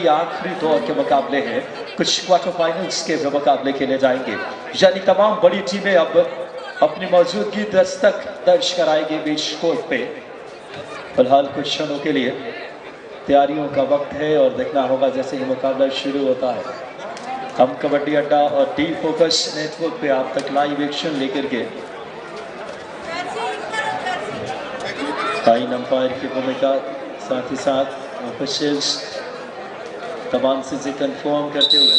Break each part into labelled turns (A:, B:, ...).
A: आखिरी दौर के मुकाबले हैं, कुछ क्वार्टर फाइनल्स के भी मुकाबले खेले जाएंगे, यानी तमाम बड़ी टीमें अब अपनी मौजूदगी दस्तक दर्ज कराएंगी बीच कोर्ट पे। फिलहाल कुछ क्षणों के लिए तैयारियों का वक्त है और देखना होगा जैसे ही मुकाबला शुरू होता है। हम कबड्डी अड्डा और टी फोकस नेटवर्क पे आप तक लाइव एक्शन लेकर के टाइम अंपायर की भूमिका, साथ ही साथ ऑफिशियल्स तमाम चीजें कंफर्म करते हुए,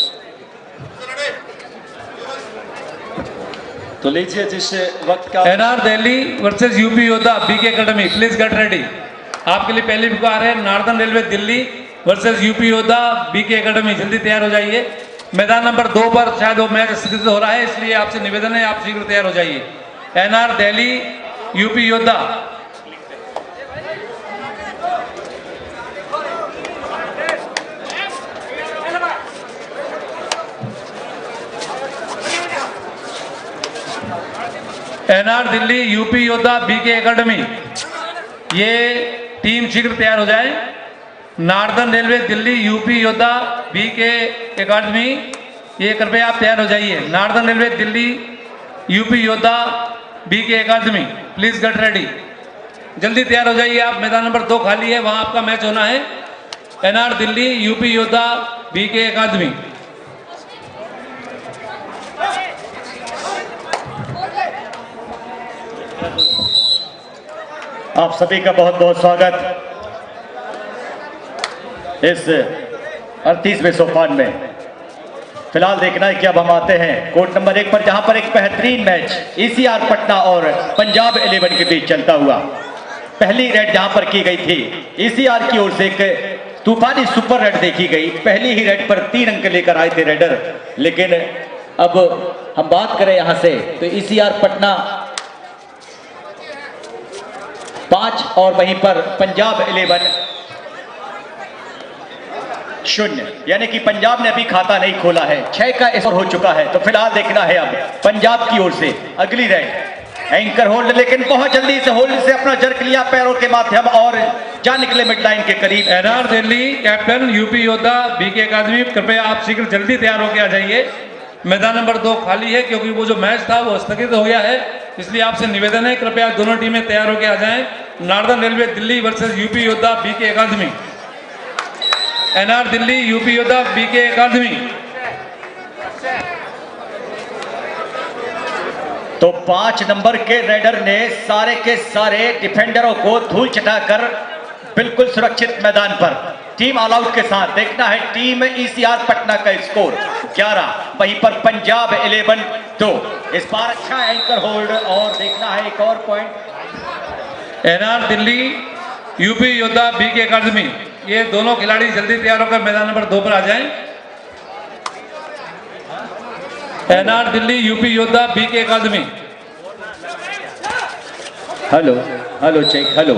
A: तो लीजिए जिस वक्त का
B: NR Delhi versus UP Yoddha BK Academy, please get ready. आपके लिए पहली पुकार है Northern railway Delhi versus UP Yoddha BK Academy, जल्दी तैयार हो जाइए। मैदान नंबर 2 पर शायद वो मैच स्थित हो रहा है, इसलिए आपसे निवेदन है आप शीघ्र तैयार हो जाइए। NR Delhi UP Yoddha, NR Delhi UP Yoddha BK Academy, ये टीम शीघ्र तैयार हो जाए। Northern railway Delhi UP Yoddha BK Academy, ये कृपया आप तैयार हो जाइए। Northern railway Delhi UP Yoddha BK Academy, please get ready, जल्दी तैयार हो जाइए आप। मैदान नंबर 2 खाली है, वहां आपका मैच होना है। NR Delhi UP Yoddha BK academy.
C: आप सभी का बहुत बहुत स्वागत इस 38वें सोपान में। फिलहाल देखना है कि अब हम आते हैं कोर्ट नंबर 1 पर, जहां पर एक बेहतरीन मैच ईसीआर पटना और पंजाब 11 के बीच चलता हुआ। पहली रेड जहां पर की गई थी ईसीआर की ओर से एक तूफानी सुपर रेड देखी गई। पहली ही रेड पर 3 अंक लेकर आए थे रेडर, लेकिन अब हम बात करें यहां से तो ईसीआर पटना 5 और वहीं पर पंजाब 11 0, यानी कि पंजाब ने अभी खाता नहीं खोला है। 6 का स्कोर हो चुका है। तो फिलहाल देखना है अब पंजाब की ओर से अगली रेड। एंकर होल्ड, लेकिन बहुत जल्दी से होल्ड से अपना जर्क लिया पैरों के माध्यम और जा निकले मिड लाइन के करीब।
B: NR Delhi captain UP Yoddha BK academy, कृपया आप शीघ्र जल्दी तैयार होकर आ जाइए। मैदान नंबर 2 खाली है क्योंकि वो जो मैच था वो स्थगित हो गया है, इसलिए आपसे निवेदन है कृपया दोनों टीमें तैयार होकर आ जाएं। Northern railway Delhi versus UP Yoddha BK academy. NR Delhi UP Yoddha BK academy.
C: तो 5 नंबर के रेडर ने सारे के सारे डिफेंडरों को धूल चटाकर बिल्कुल सुरक्षित मैदान पर टीम ऑल आउट के साथ। देखना है टीम ईसीआर पटना का स्कोर 11, वहीं पर पंजाब 11 2। इस बार अच्छा एंकर होल्ड और देखना है एक और point.
B: NR Delhi UP Yoddha BK Academy, ये दोनों खिलाड़ी जल्दी तैयार होकर मैदान नंबर 2 पर आ जाएं। NR Delhi UP Yoddha BK Academy.
C: Hello hello check hello.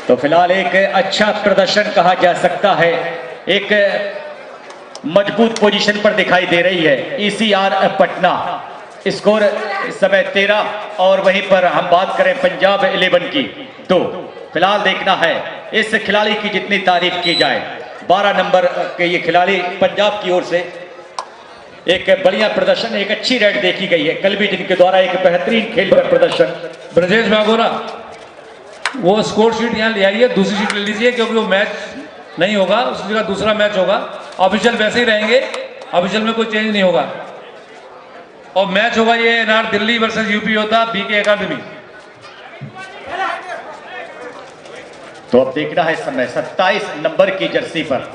C: तो फिलहाल एक अच्छा प्रदर्शन कहा जा सकता है, एक मजबूत पोजीशन पर दिखाई दे रही है ईसीआर पटना। स्कोर इस समय 13 और वहीं पर हम बात करें पंजाब 11 की तो फिलहाल देखना है इस खिलाड़ी की जितनी तारीफ की जाए। 12 नंबर के ये खिलाड़ी पंजाब की ओर से एक बढ़िया प्रदर्शन, एक अच्छी रेड देखी गई है कल भी जिनके द्वारा एक बेहतरीन खेल का प्रदर्शन।
B: ब्रजेश बागोरा, वो स्कोर शीट यहाँ ले आइए, दूसरी शीट ले लीजिए क्योंकि वो मैच नहीं होगा, उसकी जगह दूसरा मैच होगा। ऑफिशियल वैसे ही रहेंगे, ऑफिशियल में कोई चेंज नहीं होगा और मैच होगा ये NR Delhi versus UP Yoddha BK academy.
C: तो अब देखना है इस समय 27 नंबर की जर्सी पर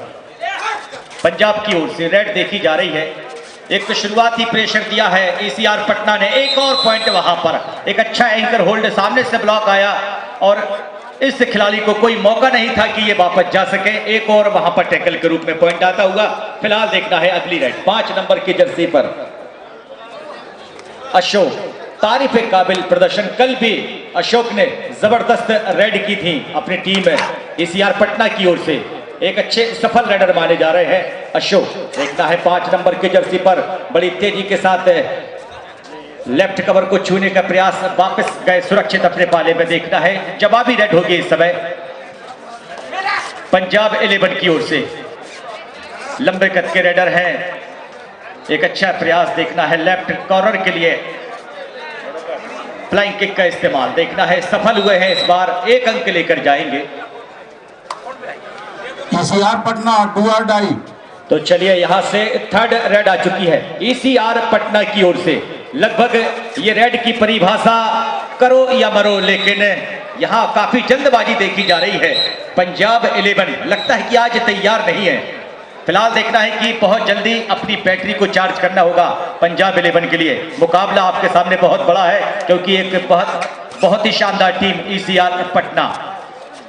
C: पंजाब की ओर से रेड देखी जा रही है। एक तो शुरुआती प्रेशर दिया है ईसीआर पटना ने, एक और पॉइंट वहां पर एक अच्छा एंकर होल्ड, सामने से ब्लॉक आया और इस खिलाड़ी को कोई मौका नहीं था कि ये वापस जा सके। एक और वहां पर टैकल के रूप में पॉइंट आता हुआ। फिलहाल देखना है अगली रेड 5 नंबर की जर्सी पर अशोक, तारीफ काबिल प्रदर्शन। कल भी अशोक ने जबरदस्त रेड की थी अपनी टीम ईसीआर पटना की ओर से। एक अच्छे सफल रेडर माने जा रहे हैं अशोक। देखता है 5 नंबर की जर्सी पर बड़ी तेजी के साथ लेफ्ट कवर को छूने का प्रयास, वापस गए सुरक्षित अपने पाले में। देखना है जवाबी रेड होगी इस समय पंजाब 11 की ओर से। लंबे कद के रेडर हैं। एक अच्छा प्रयास देखना है लेफ्ट कॉर्नर के लिए, फ्लाइंग किक का इस्तेमाल देखना है, सफल हुए हैं इस बार, 1 अंक लेकर जाएंगे।
D: ईसीआर पटना डू और डाई।
C: तो चलिए यहां से थर्ड रेड आ चुकी है ईसीआर पटना की ओर से। लगभग ये रेड की परिभाषा करो या मरो, लेकिन यहां काफी जल्दबाजी देखी जा रही है। पंजाब 11 लगता है कि आज तैयार नहीं है। फिलहाल देखना है कि बहुत जल्दी अपनी बैटरी को चार्ज करना होगा पंजाब 11 के लिए। मुकाबला आपके सामने बहुत बड़ा है, क्योंकि एक बहुत ही शानदार टीम ईसीआर पटना,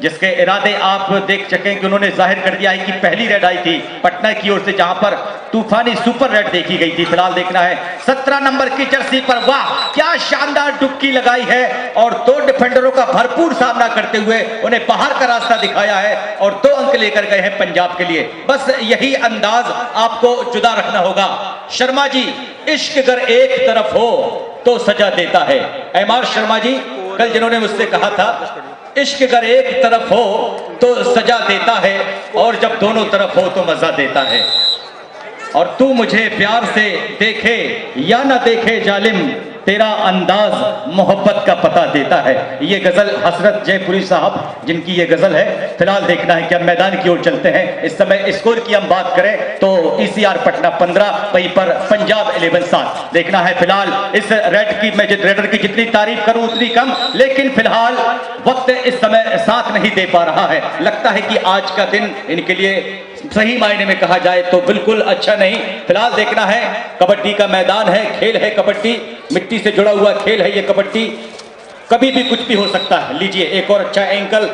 C: जिसके इरादे आप देख सकें कि उन्होंने जाहिर कर दिया है कि पहली रेड आई थी पटना की ओर से, जहां पर तूफानी सुपर रेड देखी गई थी। फिलहाल देखना है 17 नंबर की जर्सी पर, वाह क्या शानदार डुबकी लगाई है और 2 डिफेंडरों का भरपूर सामना करते हुए उन्हें बाहर का रास्ता दिखाया है और 2 अंक लेकर गए हैं पंजाब के लिए। बस यही अंदाज आपको जुदा रखना होगा। शर्मा जी, इश्क अगर एक तरफ हो तो सजा देता है। एमआर शर्मा जी, कल जिन्होंने मुझसे कहा था इश्क अगर एक तरफ हो तो सजा देता है, और जब दोनों तरफ हो तो मजा देता है। और तू मुझे प्यार से देखे या ना देखे जालिम, तेरा अंदाज मोहब्बत का पता देता है। ये गजल हसरत जयपुरी साहब जिनकी ये गजल है। फिलहाल देखना है कि हम मैदान की ओर चलते हैं। इस समय स्कोर की हम बात करें तो ईसीआर पटना 15, वहीं पर पंजाब 11 7। देखना है फिलहाल इस रेड की, मैं रेडर की जितनी तारीफ करूं उतनी कम, लेकिन फिलहाल वक्त इस समय साथ नहीं दे पा रहा है। लगता है कि आज का दिन इनके लिए सही मायने में कहा जाए तो बिल्कुल अच्छा नहीं। फिलहाल देखना है कबड्डी का मैदान है, खेल है कबड्डी, मिट्टी से जुड़ा हुआ खेल है ये कबड्डी, कभी भी कुछ भी हो सकता है। लीजिए एक और अच्छा एंकल,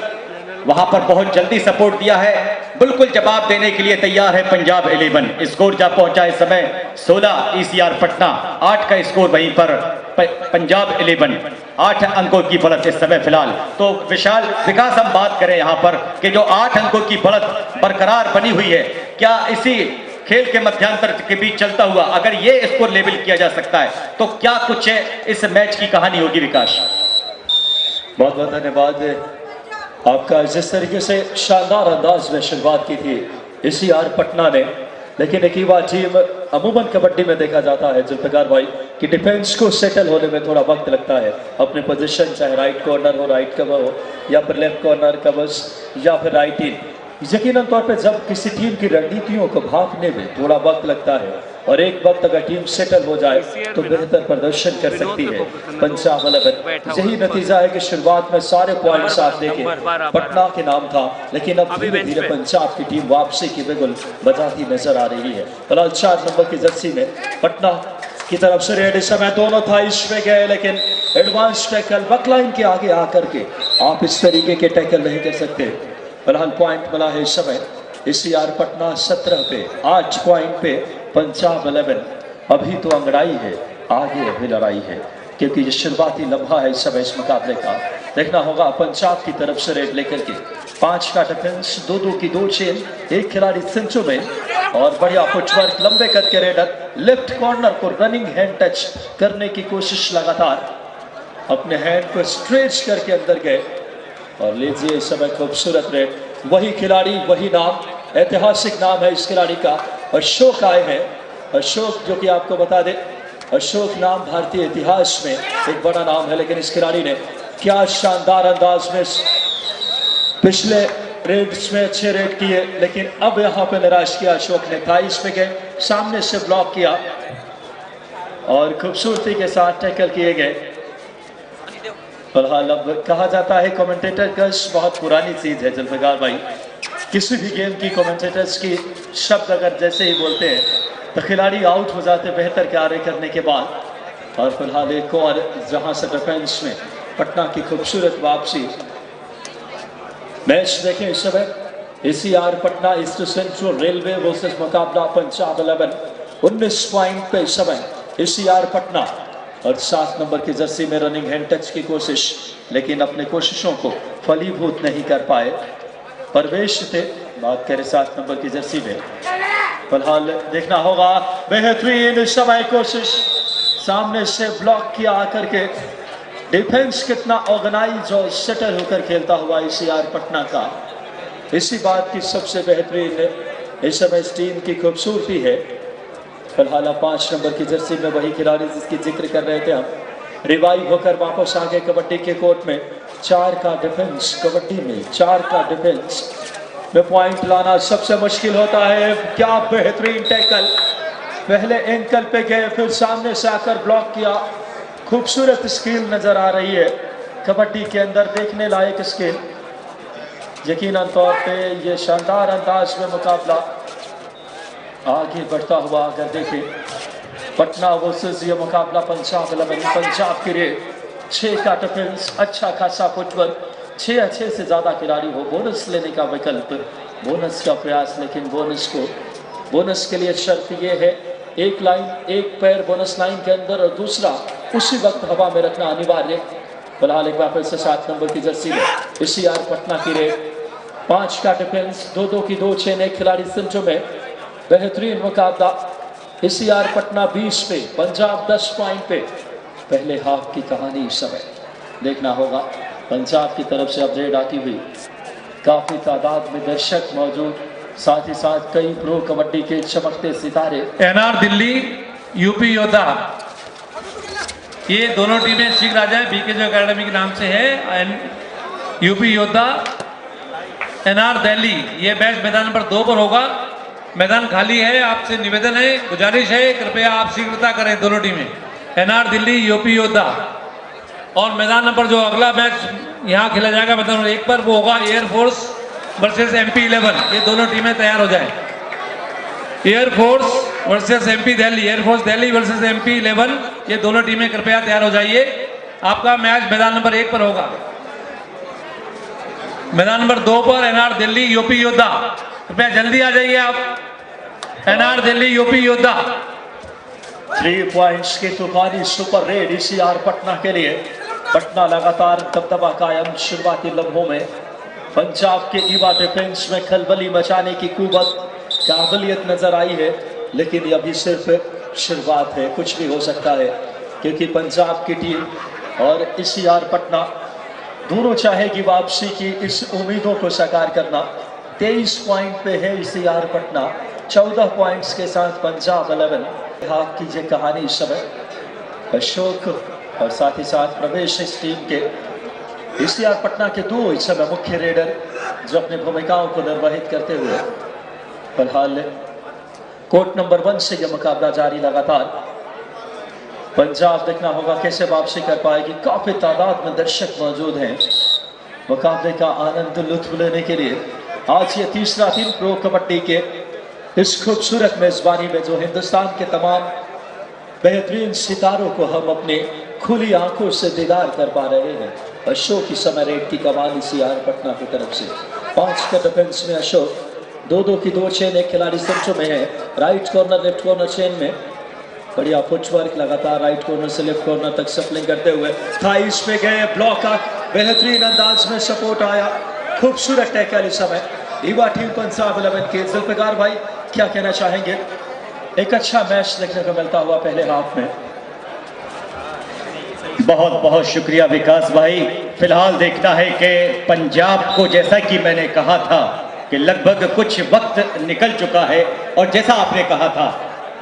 C: वहां पर बहुत जल्दी सपोर्ट दिया है, बिल्कुल जवाब देने के लिए तैयार है पंजाब 11। स्कोर जा पहुंचा इस समय 16 ईसीआर पटना, 8 का स्कोर वहीं पर पंजाब 11, 8 अंकों की बढ़त इस समय फिलहाल। तो विशाल विकास हम बात करें यहाँ पर कि जो 8 अंकों की बढ़त बरकरार बनी हुई है, क्या इसी खेल के मध्यांतर के बीच चलता हुआ अगर ये स्कोर लेवल किया जा सकता है तो क्या कुछ इस मैच की कहानी होगी? विकास,
A: बहुत बहुत धन्यवाद आपका। जिस तरीके से शानदार अंदाज में शुरुआत की थी ईसीआर पटना ने, लेकिन एक ही बात टीम अमूमन कबड्डी में देखा जाता है जुल्फिकार भाई कि डिफेंस को सेटल होने में थोड़ा वक्त लगता है। अपने पोजीशन चाहे राइट कॉर्नर हो, राइट कवर हो, या फिर लेफ्ट कॉर्नर कवर्स, या फिर राइट इन, यकीनन तौर पे जब किसी टीम की रणनीतियों को भागने में थोड़ा वक्त लगता है और एक वक्त अगर टीम सेटल हो जाए तो बेहतर प्रदर्शन कर सकती है पंजाब 11। यही नतीजा है कि शुरुआत में सारे पॉइंट्स आप देखें पटना के नाम था, लेकिन अब धीरे धीरे पंजाब की टीम वापसी की बिगुल बजाती नजर आ रही है। फिलहाल 4 नंबर की जर्सी में पटना की तरफ से रेड, इस समय दोनों थाइस पे गए, लेकिन एडवांस टैकल बकलाइन के आगे आकर के आप इस तरीके के टैकल नहीं कर सकते। फिलहाल पॉइंट मिला है इस समय ईसीआर पटना 17 पे, 8 पॉइंट पे पंजाब 11। अभी तो अंगड़ाई है, आगे अभी लड़ाई है, क्योंकि ये शुरुआती लम्हा है इस समय इस मुकाबले का। देखना होगा पंजाब की तरफ से रेड लेकर के 5 का डिफेंस, 2-2 की 2 चेन, एक खिलाड़ी सेंचो में, और बढ़िया फुटवर्क, लंबे कद के रेडर लेफ्ट कॉर्नर को रनिंग हैंड टच करने की कोशिश, लगातार अपने हैंड को स्ट्रेच करके अंदर गए। और लीजिए इस समय खूबसूरत रेड, वही खिलाड़ी वही नाम, ऐतिहासिक नाम है इस खिलाड़ी का, अशोक आए हैं। अशोक, जो कि आपको बता दें अशोक नाम भारतीय इतिहास में एक बड़ा नाम है, लेकिन इस खिलाड़ी ने क्या शानदार अंदाज में पिछले रेड्स में अच्छे रेड किए, लेकिन अब यहाँ पे निराश किया अशोक ने। थाइस पे गए, सामने से ब्लॉक किया और खूबसूरती के साथ टैकल किए गए। फिलहाल अब कहा जाता है कमेंटेटर का बहुत पुरानी चीज है जुल्फिकार भाई, किसी भी गेम की कमेंटेटर्स की शब्द अगर जैसे ही बोलते हैं तो खिलाड़ी आउट हो जाते बेहतर कार्य करने के बाद। और फिलहाल एक और जहां से डिफेंस में पटना की खूबसूरत वापसी। मैच देखें इस समय ECR Patna east central railway versus मुकाबला पंजाब 11। 19 पॉइंट पे इस समय ईसीआर पटना, और 7 नंबर की जर्सी में रनिंग हैंड टच की कोशिश, लेकिन अपने कोशिशों को फलीभूत नहीं कर पाए। परवेश थे, बात करें 7 नंबर की जर्सी में। फिलहाल देखना होगा बेहतरीन समय कोशिश, सामने से ब्लॉक किया आकर के। डिफेंस कितना ऑर्गेनाइज और सेटल होकर खेलता हुआ ईसीआर पटना का, इसी बात की सबसे बेहतरीन इस समय इस टीम की खूबसूरती है। फिलहाल अब 5 नंबर की जर्सी में वही खिलाड़ी जिसकी जिक्र कर रहे थे हम, रिवाइव होकर वापस आ गए कबड्डी के कोर्ट में। 4 का डिफेंस, कबड्डी में 4 का डिफेंस में पॉइंट लाना सबसे मुश्किल होता है। क्या बेहतरीन टैकल, पहले एंकल पे गए फिर सामने से आकर ब्लॉक किया। खूबसूरत स्किल नजर आ रही है कबड्डी के अंदर, देखने लायक स्किल। यकीनन तौर पे ये शानदार अंदाज में मुकाबला आगे बढ़ता हुआ अगर देखें, पटना वर्सेस ये मुकाबला पंजाब 11 पंजाब के लिए 6 का डिफेंस, अच्छा खासा फुटवर्क, 6 से ज़्यादा खिलाड़ी हो, बोनस लेने का विकल्प, बोनस का प्रयास। लेकिन बोनस के लिए शर्त ये है, एक लाइन, एक पैर बोनस लाइन के अंदर और दूसरा उसी वक्त हवा में रखना अनिवार्य। फिलहाल एक बार फिर से 7 नंबर की जर्सी में ICR पटना की रे 5 का डिफेंस, 2-2 की 2 चेन, एक खिलाड़ी सिंचो में बेहतरीन मुकाबला। ICR पटना 20 पे, पंजाब 10 पॉइंट पे। पहले हाफ की कहानी इस समय देखना होगा। पंजाब की तरफ से अपडेट आती हुई, काफी तादाद में दर्शक मौजूद, साथ ही साथ कई प्रो कबड्डी के चमकते सितारे।
B: NR दिल्ली यूपी योद्धा, ये दोनों टीमें शीघ्र आ जाए, BKJ एकेडमी के नाम से है। यूपी योद्धा NR दिल्ली, ये मैच मैदान नंबर 2 पर होगा। मैदान खाली है, आपसे निवेदन है, गुजारिश है, कृपया आप शीघ्रता करें दोनों टीमें। NR दिल्ली यूपी योद्धा, और मैदान नंबर जो अगला मैच यहाँ खेला जाएगा मैदान नंबर 1 पर, वो होगा एयरफोर्स वर्सेस MP 11। ये दोनों टीमें तैयार हो जाएं। Air force versus MP Delhi, air force Delhi versus MP 11, ये दोनों टीमें कृपया तैयार हो जाइए। आपका मैच मैदान नंबर 1 पर होगा। मैदान नंबर 2 पर NR दिल्ली यूपी योद्धा, कृपया जल्दी आ जाइए आप। NR दिल्ली यूपी योद्धा,
A: 3 पॉइंट्स की तूफानी सुपर रेड ICR पटना के लिए। पटना लगातार दबदबा कायम। शुरुआती लम्हों में पंजाब के युवा डिफेंस में खलबली मचाने की कुव्वत, काबिलियत नजर आई है, लेकिन ये अभी सिर्फ शुरुआत है, कुछ भी हो सकता है, क्योंकि पंजाब की टीम और ICR पटना दोनों चाहेगी वापसी की इस उम्मीदों को साकार करना। 23 पॉइंट पे है ICR पटना, 14 पॉइंट्स के साथ पंजाब 11। हाफ की ये कहानी इस समय अशोक और साथ ही साथ प्रवेश इस टीम के। ICR पटना के 2 इस समय मुख्य रेडर जो अपनी भूमिकाओं को निर्वहित करते हुए फिलहाल कोर्ट नंबर 1 से यह मुकाबला जारी लगातार। पंजाब देखना होगा कैसे वापसी कर पाएगी। काफी तादाद में दर्शक मौजूद हैं मुकाबले का आनंद लुत्फ लेने के लिए। आज ये तीसरा दिन प्रो कबड्डी के इस खूबसूरत मेजबानी में, जो हिंदुस्तान के तमाम बेहतरीन सितारों को हम अपने खुली आंखों से दीदार कर पा रहे हैं। अशोक इस समय रेड की कमाल ICR पटना की तरफ से। 5 के डिफेंस में अशोक, 2-2 की 2 चेन, एक खिलाड़ी सिंचो में है। Right corner left corner chain में बढ़िया फुटवर्क, लगातार राइट कॉर्नर से लेफ्ट कॉर्नर तक सफलिंग करते हुए थाइस पे गए, ब्लॉक का बेहतरीन अंदाज में सपोर्ट आया। खूबसूरत टैकल इस समय युवा टीम पंजाब 11 के। जुल्फिकार भाई क्या कहना चाहेंगे? एक अच्छा मैच देखने को मिलता हुआ पहले हाफ में।
C: बहुत बहुत शुक्रिया विकास भाई। फिलहाल देखना है कि पंजाब को, जैसा कि मैंने कहा था कि लगभग कुछ वक्त निकल चुका है, और जैसा आपने कहा था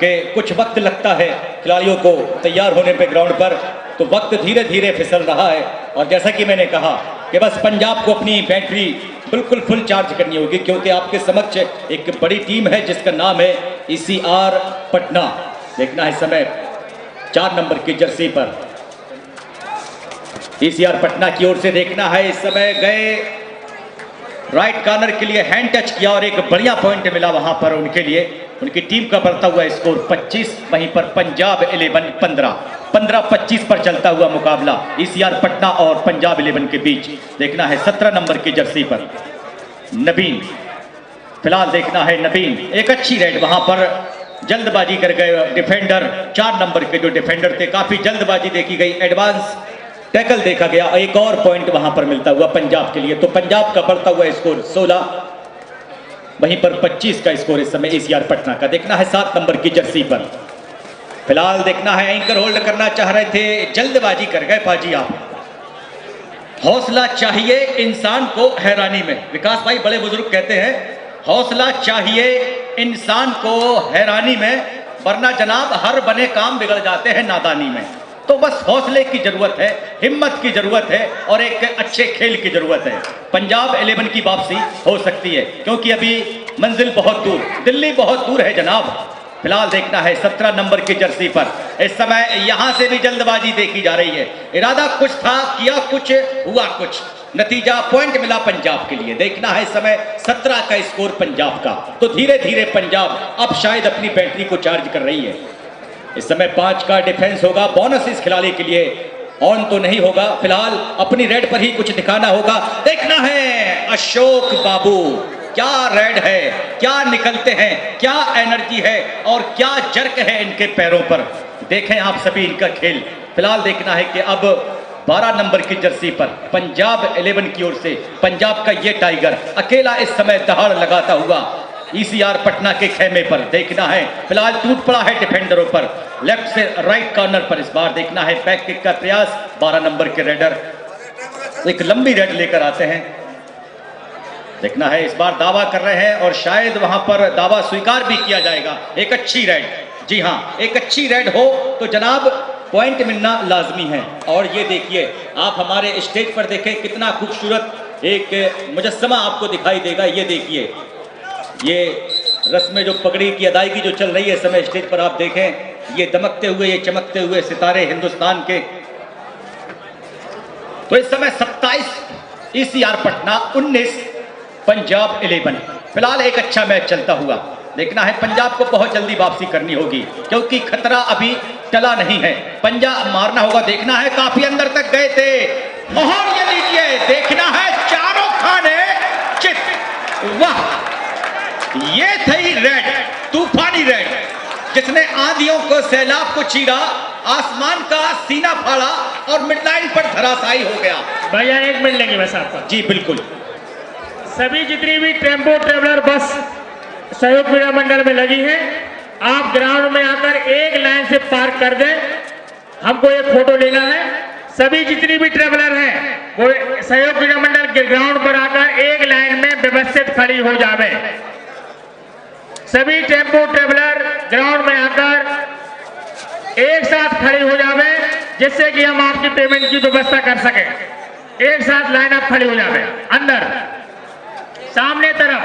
C: कि कुछ वक्त लगता है खिलाड़ियों को तैयार होने पे ग्राउंड पर, तो वक्त धीरे धीरे फिसल रहा है। और जैसा कि मैंने कहा कि बस पंजाब को अपनी बैटरी बिल्कुल फुल चार्ज करनी होगी, क्योंकि आपके समक्ष एक बड़ी टीम है जिसका नाम है ICR पटना। देखना है इस समय 4 नंबर की जर्सी पर ICR पटना की ओर से देखना है इस समय गए राइट कॉर्नर के लिए हैंड टच किया और एक बढ़िया पॉइंट मिला वहां पर उनके लिए। उनकी टीम का बढ़ता हुआ स्कोर 25, वहीं पर पंजाब 11 15-25 पर चलता हुआ मुकाबला ICR पटना और पंजाब 11 के बीच। देखना है 17 नंबर की जर्सी पर नबीन। फिलहाल देखना है नबीन, एक अच्छी रेड, वहां पर जल्दबाजी कर गए डिफेंडर। 4 नंबर के जो डिफेंडर थे, काफी जल्दबाजी देखी गई, एडवांस टैकल देखा गया। एक और पॉइंट वहां पर मिलता हुआ पंजाब के लिए, तो पंजाब का बढ़ता हुआ स्कोर 16, वहीं पर 25 का स्कोर इस समय ICR पटना का। देखना है 7 नंबर की जर्सी पर। फिलहाल देखना है, एंकर होल्ड करना चाह रहे थे, जल्दबाजी कर गए पाजी आप। हौसला चाहिए इंसान को हैरानी में। विकास भाई बड़े बुजुर्ग कहते हैं, हौसला चाहिए इंसान को हैरानी में, वरना जनाब हर बने काम बिगड़ जाते हैं नादानी में। तो बस हौसले की जरूरत है, हिम्मत की जरूरत है और एक अच्छे खेल की जरूरत है। पंजाब 11 की वापसी हो सकती है, क्योंकि अभी मंजिल बहुत दूर, दिल्ली बहुत दूर है जनाब। फिलहाल देखना है 17 नंबर की जर्सी पर, इस समय यहां से भी जल्दबाजी देखी जा रही है। इरादा कुछ था, किया कुछ, हुआ कुछ, नतीजा पॉइंट मिला पंजाब के लिए। देखना है इस समय 17 का स्कोर पंजाब का। तो धीरे धीरे पंजाब अब शायद अपनी बैटरी को चार्ज कर रही है। इस समय 5 का डिफेंस होगा, बोनस इस खिलाड़ी के लिए ऑन तो नहीं होगा, फिलहाल अपनी रेड पर ही कुछ दिखाना होगा। देखना है अशोक बाबू, क्या रेड है, क्या निकलते हैं, क्या एनर्जी है और क्या जर्क है इनके पैरों पर। देखें आप सभी इनका खेल। फिलहाल देखना है कि अब 12 नंबर की जर्सी पर पंजाब 11 की ओर से पंजाब का ये टाइगर अकेला इस समय दहाड़ लगाता हुआ ECR पटना के खेमे पर। देखना है फिलहाल टूट पड़ा है डिफेंडरों पर, लेफ्ट से राइट कॉर्नर पर। इस बार देखना है बैक किक का प्रयास। 12 नंबर के रेडर एक लंबी रेड लेकर आते हैं। देखना है इस बार दावा कर रहे हैं और शायद वहां पर दावा स्वीकार भी किया जाएगा। एक अच्छी रेड, जी हां, एक अच्छी रेड हो तो जनाब पॉइंट मिलना लाजमी है। और ये देखिए आप हमारे स्टेज पर देखें, कितना खूबसूरत एक मुजस्समा आपको दिखाई देगा। ये देखिए, ये रस्म जो पगड़ी की अदायगी जो चल रही है इस समय स्टेज पर आप देखें, ये दमकते हुए, ये चमकते हुए सितारे हिंदुस्तान के। तो इस समय 27 ECR पटना, 19 पंजाब 11। फिलहाल एक अच्छा मैच चलता हुआ। देखना है पंजाब को बहुत जल्दी वापसी करनी होगी, क्योंकि खतरा अभी टला नहीं है। पंजाब मारना होगा। देखना है काफी अंदर तक गए थे और ये लीजिए, देखना है चारों खाने चित। वाह, ये थी रेड, तूफानी रेड, जिसने आंधियों को, सैलाब को चीरा, आसमान का सीना फाड़ा और मिडलाइन पर धराशायी हो गया।
E: भैया 1 मिनट लेंगे बस आपका।
C: जी बिल्कुल।
E: सभी जितनी भी टेम्पो ट्रेवलर बस सहयोग क्रीड़ा मंडल में लगी है, आप ग्राउंड में आकर एक लाइन से पार्क कर दें, हमको एक फोटो लेना है। सभी जितनी भी ट्रेवलर हैं वो सहयोग क्रीड़ा मंडल के ग्राउंड पर आकर एक लाइन में व्यवस्थित खड़ी हो जावे। सभी टेम्पो ट्रेवलर ग्राउंड में आकर एक साथ खड़े हो जावे, जिससे कि हम आपकी पेमेंट की व्यवस्था कर सकें। एक साथ लाइन अप खड़े हो जावे। अंदर सामने तरफ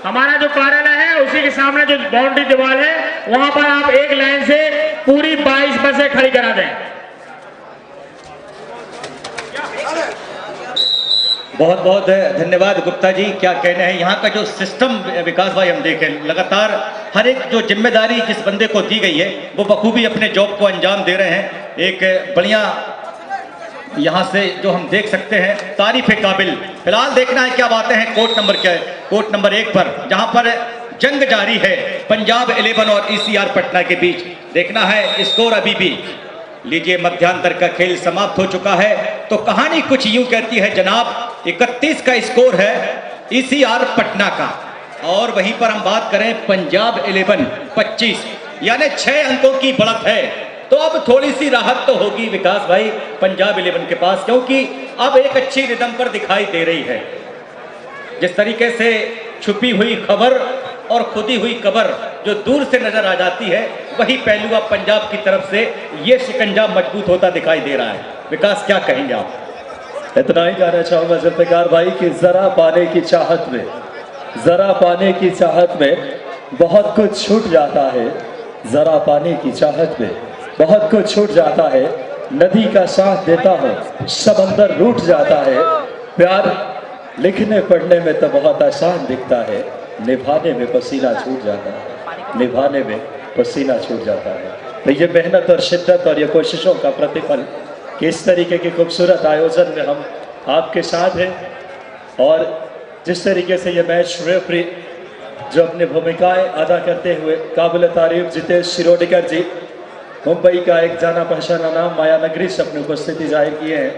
E: हमारा जो कार्यालय है उसी के सामने जो बाउंड्री दीवार है, वहां पर आप एक लाइन से पूरी 22 बसें खड़ी करा दें।
C: बहुत बहुत धन्यवाद गुप्ता जी। क्या कहना है, यहाँ का जो सिस्टम विकास भाई हम देखें, लगातार हर एक जो जिम्मेदारी जिस बंदे को दी गई है वो बखूबी अपने जॉब को अंजाम दे रहे हैं। एक बढ़िया यहाँ से जो हम देख सकते हैं, तारीफ काबिल। फिलहाल देखना है क्या बातें हैं कोर्ट नंबर 1 पर, जहाँ पर जंग जारी है पंजाब 11 और ECR पटना के बीच। देखना है स्कोर अभी भी, लीजिए मध्यांतर का खेल समाप्त हो चुका है। तो कहानी कुछ यूं कहती है जनाब, 31 का स्कोर है ECR पटना का, और वहीं पर हम बात करें पंजाब 11 25, यानी 6 अंकों की बढ़त है। तो अब थोड़ी सी राहत तो होगी विकास भाई पंजाब 11 के पास, क्योंकि अब एक अच्छी रिदम पर दिखाई दे रही है। जिस तरीके से छुपी हुई खबर और खुदी हुई खबर जो दूर से नजर आ जाती है, वही पहलू अब पंजाब की तरफ से ये शिकंजा मजबूत होता दिखाई दे रहा है। विकास क्या कहेंगे आप?
A: इतना ही कहना चाहूंगा जुल्फिकार भाई कि जरा पाने की चाहत में बहुत कुछ छूट जाता है। जरा पाने की चाहत में बहुत कुछ छूट जाता है। नदी का साथ देता हूँ, समंदर रूठ जाता है। प्यार लिखने पढ़ने में तो बहुत आसान दिखता है, निभाने में पसीना छूट जाता है, निभाने में पसीना छूट जाता है। तो ये मेहनत और शिद्दत और ये कोशिशों का प्रतिफल कि इस तरीके के खूबसूरत आयोजन में हम आपके साथ हैं। और जिस तरीके से ये मैच रेफरी जो अपनी भूमिकाएं अदा करते हुए काबिल तारीफ जितेश शिरोडकर जी, मुंबई का एक जाना पहचाना नाम, माया नगरी से अपनी उपस्थिति जाहिर किए हैं।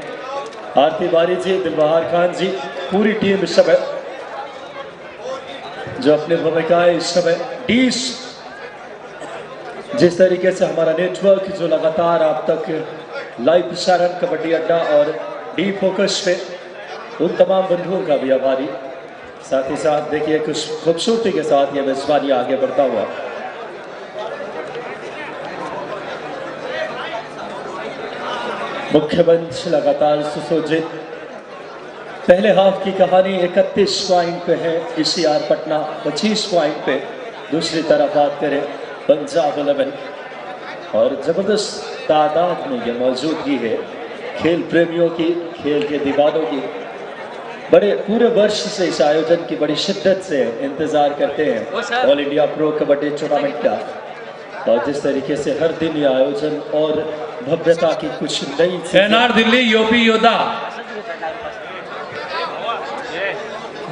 A: आरती बारी जी, दिलबहार खान जी, पूरी टीम इस समय जो अपनी भूमिकाएं इस समय जिस तरीके से हमारा नेटवर्क जो लगातार आप तक लाइव प्रसारण कबड्डी अड्डा और डी फोकस पे, उन तमाम बंधुओं का भी आभारी। साथ ही साथ देखिए कुछ खूबसूरती के साथ ये मेजबानी आगे बढ़ता हुआ। मुख्य मंच लगातार सुसज्जित। पहले हाफ की कहानी 31 पॉइंट पे है, ECR पटना 25 पॉइंट पे। दूसरी तरफ बात करें पंजाब 11, और जबरदस्त तादाद में ये मौजूदगी है खेल प्रेमियों की, खेल के दीवानों की। बड़े पूरे वर्ष से इस आयोजन की बड़ी शिद्दत से इंतजार करते हैं all India pro kabaddi tournament का, और जिस तरीके से हर दिन ये आयोजन और भव्यता की कुछ नई
B: एनआर दिल्ली यूपी योद्धा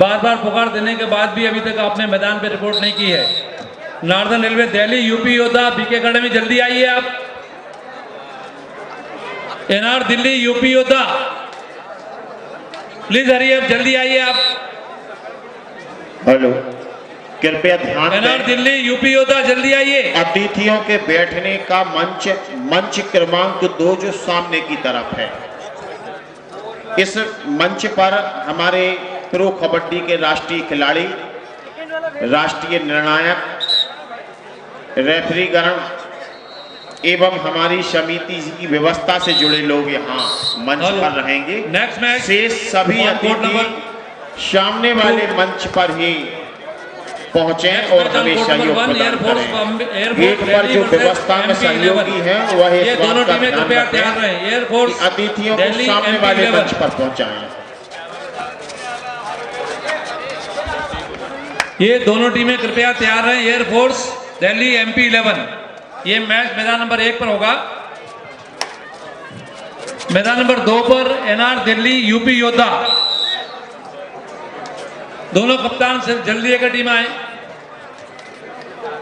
B: बार बार पुकार देने के बाद भी अभी तक आपने मैदान पे रिपोर्ट नहीं की है। Northern railway Delhi UP Yoddha BK academy, जल्दी आइए आप। एनआर दिल्ली यूपी योद्धा प्लीज हरिए, अब जल्दी आइए आप।
F: हेलो, कृपया ध्यान
B: एनआर
F: दें,
B: दिल्ली यूपी योद्धा जल्दी आइए।
F: अतिथियों के बैठने का मंच क्रमांक 2 जो सामने की तरफ है। इस मंच पर हमारे प्रो कबड्डी के राष्ट्रीय खिलाड़ी, राष्ट्रीय निर्णायक, रेफरीगण एवं हमारी समिति की व्यवस्था से जुड़े लोग यहाँ मंच पर रहेंगे।
B: नेक्स्ट मैच
F: शेष सभी अतिथि सामने वाले मंच पर ही पहुंचे और हमें सहयोग प्रदान करें। गेट पर जो व्यवस्था में सहयोगी हैं वह
B: ये दोनों टीमें कृपया तैयार रहें। एयरफोर्स
F: अतिथियों को सामने वाले मंच पर पहुंचाएं।
B: ये दोनों टीमें कृपया तैयार रहें। Air force Delhi MP 11। ये मैच मैदान नंबर 1 पर होगा। मैदान नंबर 2 पर एनआर दिल्ली यूपी योद्धा। दोनों कप्तान सिर्फ जल्दी एक टीम आए।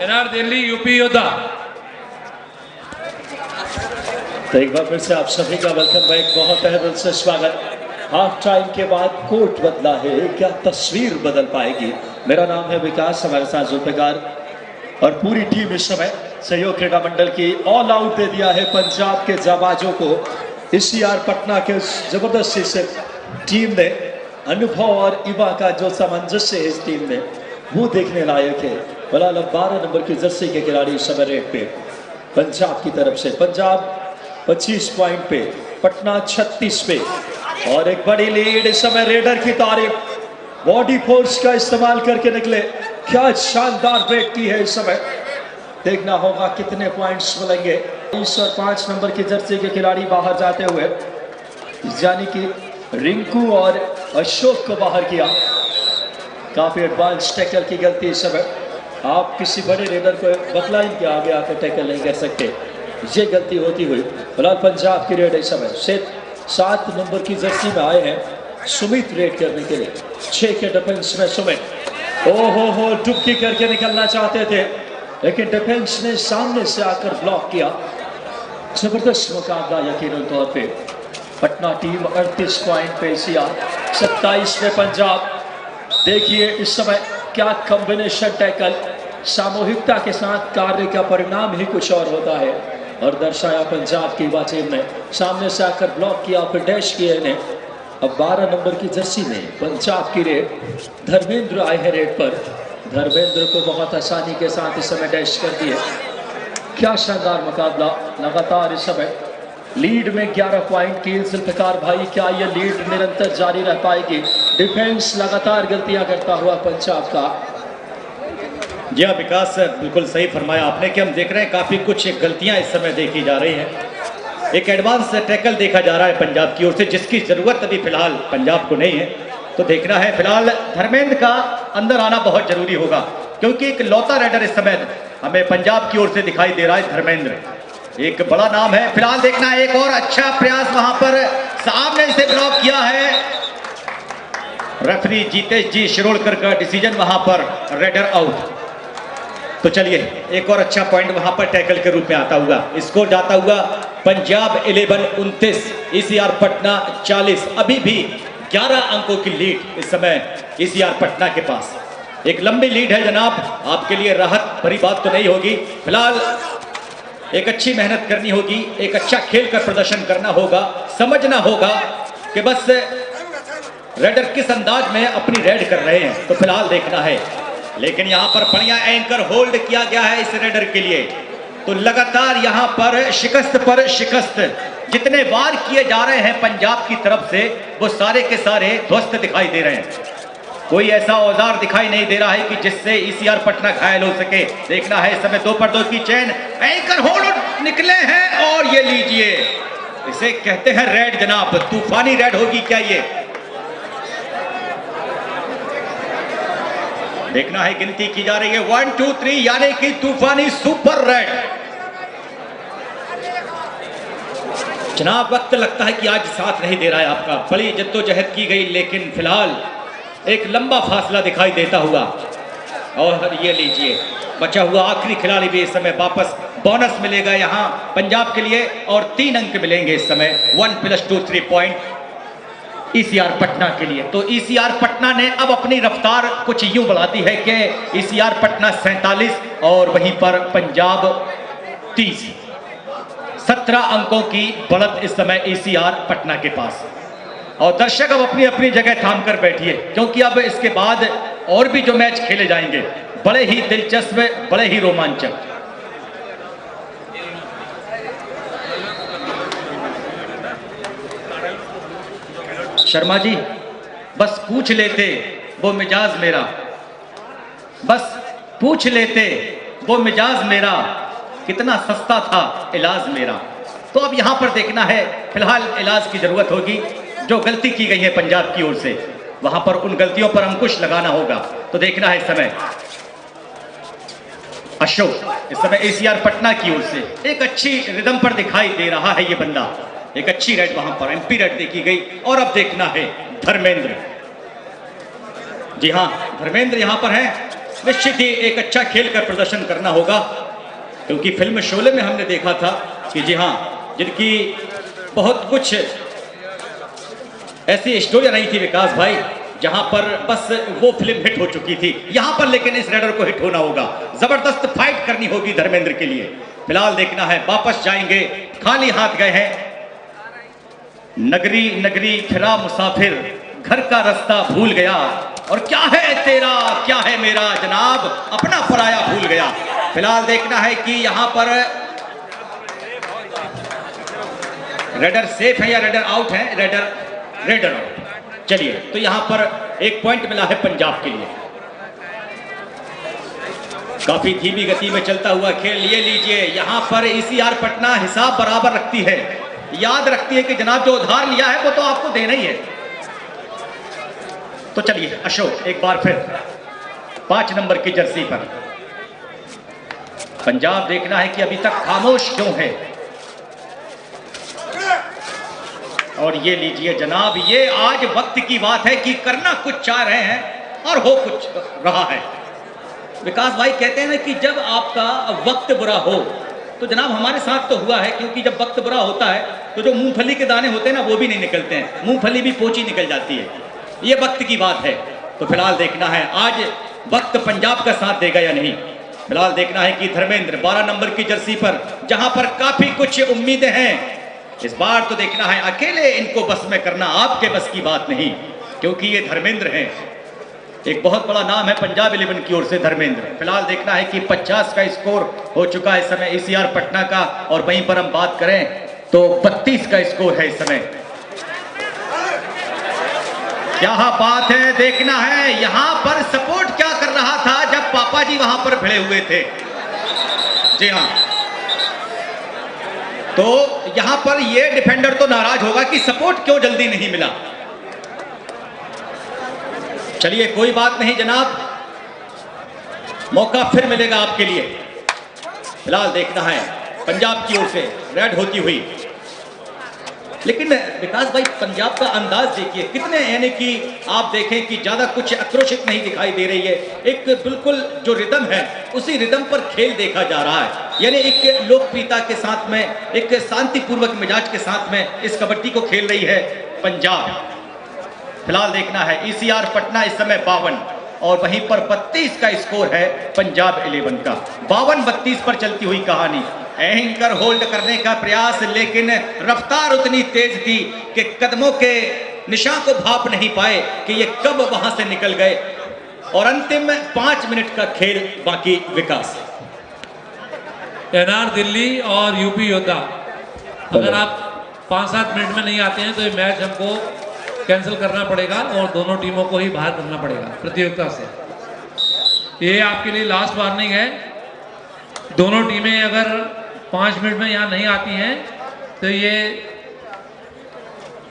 B: एनआर दिल्ली यूपी योद्धा।
A: तो एक बार फिर से आप सभी का वेलकम बैक, बहुत तहे दिल से स्वागत। हाफ टाइम के बाद कोर्ट बदला है, क्या तस्वीर बदल पाएगी? मेरा नाम है विकास, हमारे साथ जुल्फिकार और पूरी टीम इस समय सहयोग क्रीड़ा मंडल की ऑल आउट दे दिया है पंजाब के जाबाजों को। ECR पटना के जबरदस्त इस टीम ने अनुभव और युवा का जो सामंजस्य है इस टीम में, वो देखने लायक है। फिलहाल अब 12 नंबर की जर्सी के खिलाड़ी इस समय रेड पे पंजाब की तरफ से। पंजाब 25 पॉइंट पे, पटना 36 पे, और एक बड़ी लीड इस समय। रेडर की तारीफ, बॉडी फोर्स का इस्तेमाल करके निकले, क्या शानदार ब्रेक की है इस समय। देखना होगा कितने पॉइंट्स मिलेंगे। 20 और 5 नंबर की जर्सी के खिलाड़ी बाहर जाते हुए, यानी कि रिंकू और अशोक को बाहर किया। काफी एडवांस टैकल की गलती इस समय। आप किसी बड़े रेडर को बकलाइन के आगे आकर टैकल नहीं कर सकते, ये गलती होती हुई। फिलहाल पंजाब की रेड इस समय 7 नंबर की जर्सी में आए हैं सुमित रेड करने के लिए। 6 के डिफेंस में सुमित, ओहो डुबकी करके निकलना चाहते थे, लेकिन डिफेंस ने सामने से आकर ब्लॉक किया। जबरदस्त मुकाबला यकीनन तौर पे। पटना टीम 38 पॉइंट पे, ECR 27 में पंजाब। देखिए इस समय क्या कॉम्बिनेशन टैकल, सामूहिकता के साथ कार्य का परिणाम ही कुछ और होता है, और दर्शाया पंजाब की युवा टीम ने। सामने से आकर ब्लॉक किया, फिर डैश किया इन्हें। अब 12 नंबर की जर्सी में पंजाब की रेड, धर्मेंद्र आए हैं रेड पर। धर्मेंद्र को बहुत आसानी के साथ इस समय डैश कर दिए। क्या शानदार मुकाबला। लगातार इस समय लीड में 11 पॉइंट की जुल्फिकार भाई, क्या ये लीड निरंतर जारी रह पाएगी? डिफेंस लगातार गलतियां करता हुआ पंजाब का।
C: जी हाँ विकास, बिल्कुल सही फरमाया आपने कि हम देख रहे हैं काफ़ी कुछ गलतियां इस समय देखी जा रही हैं। एक एडवांस टैकल देखा जा रहा है पंजाब की ओर से, जिसकी ज़रूरत अभी फिलहाल पंजाब को नहीं है। तो देखना है, फिलहाल धर्मेंद्र का अंदर आना बहुत ज़रूरी होगा, क्योंकि एक लौता राइडर इस समय हमें पंजाब की ओर से दिखाई दे रहा है। धर्मेंद्र एक बड़ा नाम है। फिलहाल देखना है, एक और अच्छा प्रयास वहां पर, सामने से ब्लॉक किया है रेफरी जीतेश जी शिरोडकर का डिसीजन, वहां पर रेडर आउट। तो चलिए एक और अच्छा पॉइंट वहां पर टैकल के रूप में आता हुआ। स्कोर जाता हुआ पंजाब 11 29, ECR पटना 40। अभी भी 11 अंकों की लीड इस समय ECR पटना के पास। एक लंबी लीड है जनाब, आपके लिए राहत भरी बात तो नहीं होगी। फिलहाल एक अच्छी मेहनत करनी होगी, एक अच्छा खेल का प्रदर्शन करना होगा, समझना होगा कि बस रेडर किस अंदाज में अपनी रेड कर रहे हैं तो फिलहाल देखना है। लेकिन यहाँ पर बढ़िया एंकर होल्ड किया गया है इस रेडर के लिए। तो लगातार यहाँ पर शिकस्त जितने वार किए जा रहे हैं पंजाब की तरफ से वो सारे के सारे ध्वस्त दिखाई दे रहे हैं। कोई ऐसा औजार दिखाई नहीं दे रहा है कि जिससे ईसीआर पटना घायल हो सके। देखना है इस समय 2 पर 2 की चेन, एंकर होल्ड निकले हैं और ये लीजिए, इसे कहते हैं रेड जनाब। तूफानी रेड होगी क्या ये? देखना है, गिनती की जा रही है 1 2 3 यानी कि तूफानी सुपर रेड। जनाब वक्त लगता है कि आज साथ नहीं दे रहा है आपका। बड़ी जद्दोजहद की गई लेकिन फिलहाल एक लंबा फासला दिखाई देता हुआ। और ये लीजिए, बचा हुआ आखिरी खिलाड़ी भी इस समय वापस। बोनस मिलेगा यहाँ पंजाब के लिए और 3 अंक मिलेंगे इस समय 1 + 2 3 पॉइंट ईसीआर पटना के लिए। तो ईसीआर पटना ने अब अपनी रफ्तार कुछ यूं बढ़ा दी है कि ईसीआर पटना 47 और वहीं पर पंजाब 30। 17 अंकों की बढ़त इस समय ईसीआर पटना के पास। और दर्शक अब अपनी अपनी जगह थाम कर बैठिए, क्योंकि अब इसके बाद और भी जो मैच खेले जाएंगे बड़े ही दिलचस्प, बड़े ही रोमांचक। शर्मा जी बस पूछ लेते वो मिजाज मेरा, बस पूछ लेते वो मिजाज मेरा, कितना सस्ता था इलाज मेरा। तो अब यहां पर देखना है, फिलहाल इलाज की जरूरत होगी। जो गलती की गई है पंजाब की ओर से वहां पर उन गलतियों पर अंकुश लगाना होगा। तो देखना है इस समय अशोक इस समय ईसीआर पटना की ओर से एक अच्छी रिदम पर दिखाई दे रहा है ये बंदा। एक अच्छी रेड वहां पर एमपी रेड देखी गई। और अब देखना है धर्मेंद्र। जी हां, धर्मेंद्र यहां पर है। निश्चित ही एक अच्छा खेल कर प्रदर्शन करना होगा, क्योंकि फिल्म शोले में हमने देखा था कि जी हां, जिनकी बहुत कुछ ऐसी स्टोरी नहीं थी विकास भाई, जहां पर बस वो फिल्म हिट हो चुकी थी। यहां पर लेकिन इस रेडर को हिट होना होगा, जबरदस्त फाइट करनी होगी धर्मेंद्र के लिए। फिलहाल देखना है, वापस जाएंगे, खाली हाथ गए हैं। नगरी नगरी फिरा मुसाफिर, घर का रास्ता भूल गया। और क्या है तेरा क्या है मेरा, जनाब अपना पराया भूल गया। फिलहाल देखना है कि यहां पर रेडर सेफ है या रेडर आउट है। Raider out. चलिए, तो यहां पर 1 पॉइंट मिला है पंजाब के लिए। काफी धीमी गति में चलता हुआ खेल। ये लीजिए, यहां पर ईसीआर पटना हिसाब बराबर रखती है, याद रखती है कि जनाब जो उधार लिया है वो तो आपको देना ही है। तो चलिए, अशोक एक बार फिर 5 नंबर की जर्सी पर। पंजाब देखना है कि अभी तक खामोश क्यों है। और ये लीजिए जनाब, ये आज वक्त की बात है कि करना कुछ चाह रहे हैं और हो कुछ रहा है। विकास भाई कहते हैं ना कि जब आपका वक्त बुरा हो, तो जनाब हमारे साथ तो हुआ है, क्योंकि जब वक्त बुरा होता है तो जो मूंगफली के दाने होते हैं ना वो भी नहीं निकलते हैं, मूंगफली भी पोची निकल जाती है। ये वक्त की बात है। तो फिलहाल देखना है आज वक्त पंजाब का साथ देगा या नहीं। फिलहाल देखना है कि धर्मेंद्र 12 नंबर की जर्सी पर, जहां पर काफी कुछ उम्मीदें हैं इस बार। तो देखना है, अकेले इनको बस में करना आपके बस की बात नहीं, क्योंकि ये धर्मेंद्र हैं, एक बहुत बड़ा नाम है पंजाब 11 की ओर से धर्मेंद्र। फिलहाल देखना है कि 50 का स्कोर हो चुका है इस समय ईसीआर पटना का, और वहीं पर हम बात करें तो 32 का स्कोर है इस समय। क्या बात है, देखना है यहां पर सपोर्ट क्या कर रहा था जब पापा जी वहां पर भिड़े हुए थे। जी हां, तो यहां पर ये डिफेंडर तो नाराज होगा कि सपोर्ट क्यों जल्दी नहीं मिला। चलिए कोई बात नहीं जनाब, मौका फिर मिलेगा आपके लिए। फिलहाल देखना है पंजाब की ओर से रेड होती हुई। लेकिन विकास भाई पंजाब का अंदाज देखिए, कितने यानी कि आप देखें कि ज्यादा कुछ आक्रोशित नहीं दिखाई दे रही है। एक बिल्कुल जो रिदम है उसी रिदम पर खेल देखा जा रहा है, यानी एक लोकप्रियता के साथ में, एक शांतिपूर्वक मिजाज के साथ में इस कबड्डी को खेल रही है पंजाब। फिलहाल देखना है ईसीआर पटना इस समय 52 और वहीं पर 32 का स्कोर है पंजाब 11 का। 52-32 पर चलती हुई कहानी। एंकर होल्ड करने का प्रयास, लेकिन रफ्तार उतनी तेज थी कि कदमों के निशान को भाप नहीं पाए कि ये कब वहां से निकल गए। और अंतिम 5 मिनट का खेल बाकी। विकास,
B: एनआर दिल्ली और यूपी योद्धा, अगर आप 5-7 मिनट में नहीं आते हैं तो ये मैच हमको कैंसिल करना पड़ेगा और दोनों टीमों को ही बाहर करना पड़ेगा प्रतियोगिता से। ये आपके लिए लास्ट वार्निंग है। दोनों टीमें अगर 5 मिनट में यहाँ नहीं आती हैं तो ये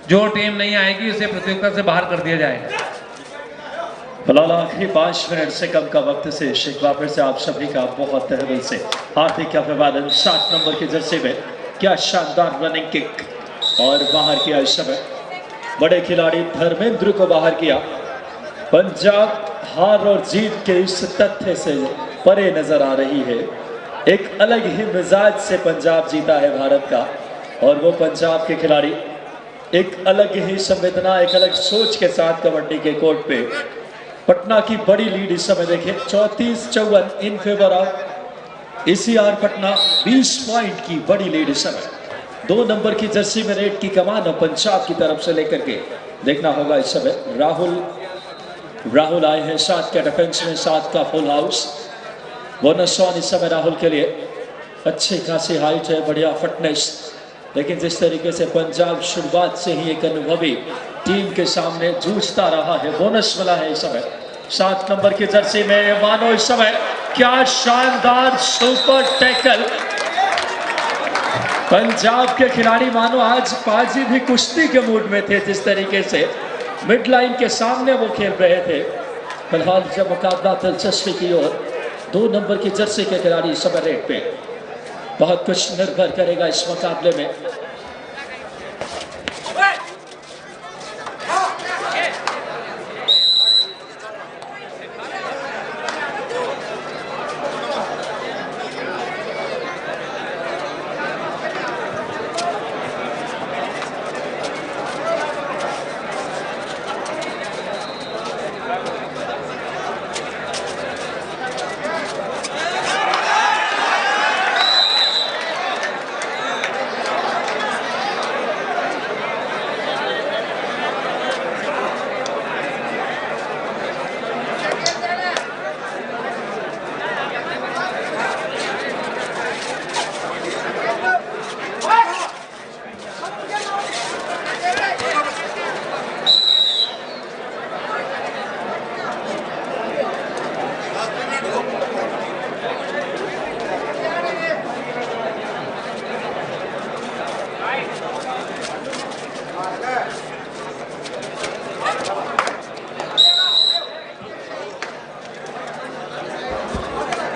B: जो टीम नहीं आएगी उसे प्रतियोगिता से बाहर कर दिया जाएगा।
A: फिलहाल आखिरी 5 मिनट से कम का वक्त से शेखवा फिर से आप सभी का बहुत तहदिल से हार्दिक अभिवादन। 7 नंबर की जर्सी में क्या शानदार रनिंग किक और बाहर किया इस समय बड़े खिलाड़ी धर्मेंद्र को बाहर किया। पंजाब हार और जीत के इस तथ्य से परे नजर आ रही है। एक अलग ही मिजाज से पंजाब जीता है भारत का, और वो पंजाब के खिलाड़ी एक अलग ही संवेदना, एक अलग सोच के साथ कबड्डी के कोर्ट पे पटना की बड़ी लीड इस समय देखें 34-54 in favour of ECR Patna. 20 point की बड़ी लीड इस समय। 2 नंबर की जर्सी में रेड की कमान पंजाब की तरफ से लेकर के देखना होगा इस समय। राहुल आए हैं 7 के डिफेंस में, 7 का फुल हाउस। बोनस ऑन इस समय राहुल के लिए। अच्छी खासी हाइट है, बढ़िया फिटनेस, लेकिन जिस तरीके से पंजाब शुरुआत से ही एक अनुभवी टीम के सामने जूझता रहा है, बोनस मिला है इस समय। 7 नंबर की जर्सी में मानो इस समय क्या शानदार सुपर टैकल। पंजाब के खिलाड़ी मानो आज पाजी भी कुश्ती के मूड में थे, जिस तरीके से मिड लाइन के सामने वो खेल रहे थे। फिलहाल जब मुकाबला दिलचस्पी की ओर 2 नंबर की जर्सी के खिलाड़ी इस समय रेड पे। बहुत कुछ निर्भर करेगा इस मुकाबले में।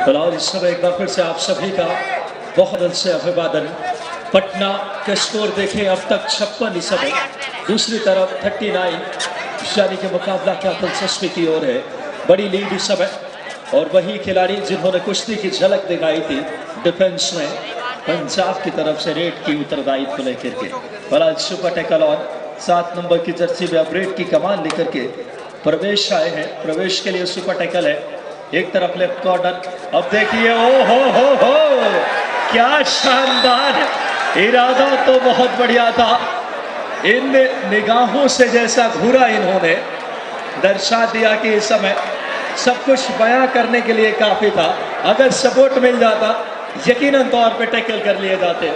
A: फिलहाल इस समय एक बार फिर से आप सभी का बहुत दिल से अभिवादन। पटना का स्कोर देखें अब तक 56 इस समय, दूसरी तरफ 39, यानी कि मुकाबला क्या दिलचस्पी की ओर है। बड़ी लीड इस समय, और वही खिलाड़ी जिन्होंने कुश्ती की झलक दिखाई थी डिफेंस में पंजाब की तरफ से रेड की उत्तरदायित्व लेकर के। फिलहाल सुपर टैकल और 7 नंबर की जर्सी में अब रेड की कमान लेकर के प्रवेश आए हैं। प्रवेश के लिए सुपर टैकल है, एक तरफ लेफ्ट कॉर्नर। अब देखिए, ओ हो क्या शानदार इरादा, तो बहुत बढ़िया था। इन निगाहों से जैसा घूरा इन्होंने दर्शा दिया कि इस समय सब कुछ बयां करने के लिए काफी था। अगर सपोर्ट मिल जाता यकीनन तौर पे टैकल कर लिए जाते,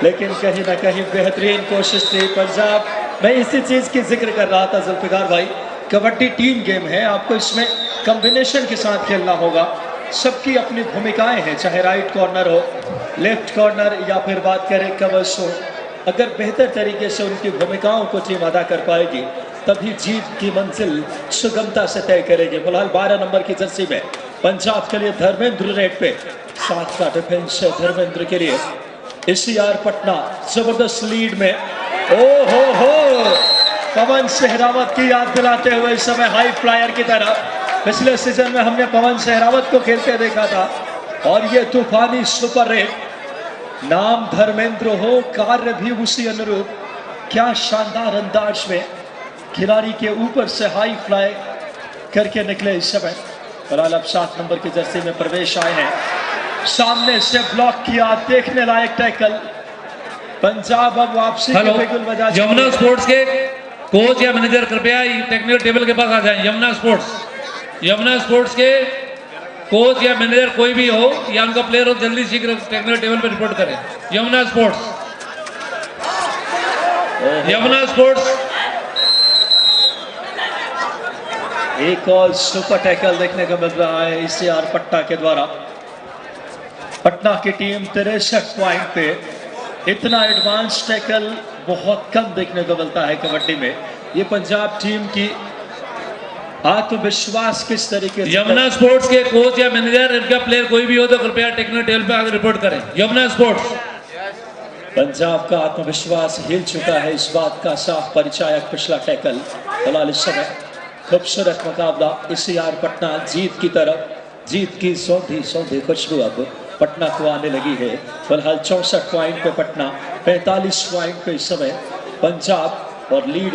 A: लेकिन कहीं ना कहीं बेहतरीन कोशिश थी पंजाब। मैं इसी चीज की जिक्र कर रहा था जुल्फिकार भाई, कबड्डी टीम गेम है, आपको इसमें कॉम्बिनेशन के साथ खेलना होगा। सबकी अपनी भूमिकाएं हैं, चाहे राइट कॉर्नर हो, लेफ्ट कॉर्नर, या फिर बात करें कवर्स हो। अगर बेहतर तरीके से उनकी भूमिकाओं को टीम अदा कर पाएगी तभी जीत की मंजिल सुगमता से तय करेगी। फिलहाल 12 नंबर की जर्सी में पंजाब के लिए धर्मेंद्र रेड पे, 7 का डिफेंस है धर्मेंद्र के लिए। ECR पटना जबरदस्त लीड में। ओ हो पवन सहरावत की याद दिलाते हुए इस समय हाई फ्लायर की तरह। पिछले सीजन में हमने पवन सहरावत को खेलते देखा था, और ये तूफानी सुपर रेड। नाम धर्मेंद्र हो, कार्य भी उसी अनुरूप। क्या शानदार अंदाज में खिलाड़ी के ऊपर से हाई फ्लाई करके निकले इस समय। फिलहाल अब 7 नंबर की जर्सी में प्रवेश आए हैं, सामने से ब्लॉक किया, देखने लायक टैकल। पंजाब अब वापसी
B: यमुना स्पोर्ट्स के कोच या मैनेजर कृपया टेक्निकल टेबल के पास आ जाएं। यमुना स्पोर्ट्स के कोच या मैनेजर कोई भी हो या उनका प्लेयर हो, जल्दी शीघ्र टेक्निकल टेबल पर रिपोर्ट करें। यमुना स्पोर्ट्स
A: एक और सुपर टैकल देखने को मिल रहा है ईसीआर पटना के द्वारा। पटना की टीम 63 पॉइंट पे। इतना एडवांस टैकल बहुत कम देखने को मिलता है कबड्डी में। ये पंजाब टीम की आत्मविश्वास किस तरीके से।
B: यमुना स्पोर्ट्स के कोच या मैनेजर, इनका प्लेयर कोई भी हो तो कृपया टेक्निकल टेबल पे आकर रिपोर्ट करें। यमुना स्पोर्ट्स।
A: पंजाब का आत्मविश्वास हिल चुका है, इस बात का साफ परिचायक पिछला टैकल। फिलहाल इस समय खूबसूरत मुकाबला ईसीआर पटना जीत की तरफ, जीत की सौंधी खुशबू अब पटना को आने लगी है। फिलहाल 64 पॉइंट पे पटना, 45 पॉइंट पे इस समय पंजाब और लीड